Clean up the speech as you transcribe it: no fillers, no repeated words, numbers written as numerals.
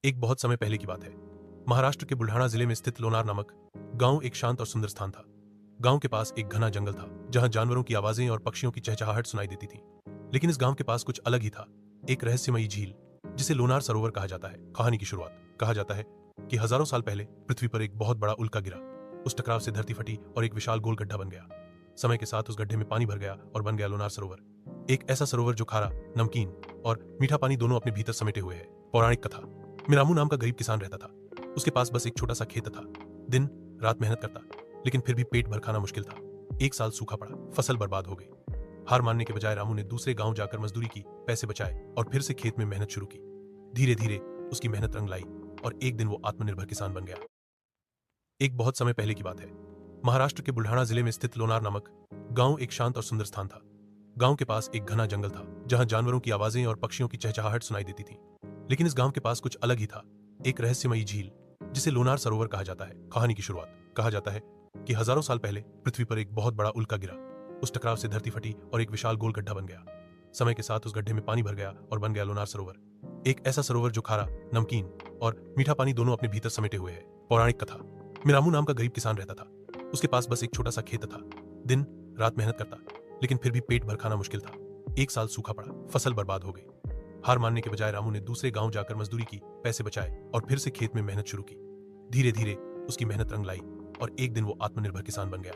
एक बहुत समय पहले की बात है। महाराष्ट्र के बुल्ढाणा जिले में स्थित लोनार नामक गांव एक शांत और सुंदर स्थान था। गांव के पास एक घना जंगल था जहां जानवरों की आवाजें और पक्षियों की चहचहाहट सुनाई देती थी। लेकिन इस गांव के पास कुछ अलग ही था, एक रहस्यमयी झील जिसे लोनार सरोवर कहा जाता है। कहानी की शुरुआत कहा जाता है कि हजारों साल पहले पृथ्वी पर एक बहुत बड़ा उल्का गिरा। उस टकराव से धरती फटी और एक विशाल गोल गड्ढा बन गया। समय के साथ उस गड्ढे में पानी भर गया और बन गया लोनार सरोवर। एक ऐसा सरोवर जो खारा, नमकीन और मीठा पानी दोनों अपने भीतर समेटे हुए है। पौराणिक कथा। मिरामू नाम का गरीब किसान रहता था। उसके पास बस एक छोटा सा खेत था। दिन रात मेहनत करता, लेकिन फिर भी पेट भर खाना मुश्किल था। एक साल सूखा पड़ा, फसल बर्बाद हो गई। हार मानने के बजाय रामू ने दूसरे गांव जाकर मजदूरी की, पैसे बचाए और फिर से खेत में मेहनत शुरू की। धीरे धीरे उसकी मेहनत रंग लाई और एक दिन वो आत्मनिर्भर किसान बन गया। एक बहुत समय पहले की बात है। महाराष्ट्र के बुल्ढाणा जिले में स्थित लोनार नामक गांव एक शांत और सुंदर स्थान था। गांव के पास एक घना जंगल था जहां जानवरों की आवाजें और पक्षियों की चहचहाहट सुनाई देती थी। लेकिन इस गांव के पास कुछ अलग ही था, एक रहस्यमयी झील जिसे लोनार सरोवर कहा जाता है। कहानी की शुरुआत कहा जाता है कि हजारों साल पहले पृथ्वी पर एक बहुत बड़ा उल्का गिरा। उस टकराव से धरती फटी और एक विशाल गोल गड्ढा बन गया। समय के साथ उस गड्ढे में पानी भर गया और बन गया लोनार सरोवर। एक ऐसा सरोवर जो खारा, नमकीन और मीठा पानी दोनों अपने भीतर समेटे हुए है। पौराणिक कथा। मिरामू नाम का गरीब किसान रहता था। उसके पास बस एक छोटा सा खेत था। दिन रात मेहनत करता, लेकिन फिर भी पेट भर खाना मुश्किल था। एक साल सूखा पड़ा, फसल बर्बाद हो गई। हार मानने के बजाय रामू ने दूसरे गांव जाकर मजदूरी की, पैसे बचाए और फिर से खेत में मेहनत शुरू की। धीरे धीरे उसकी मेहनत रंग लाई और एक दिन वो आत्मनिर्भर किसान बन गया।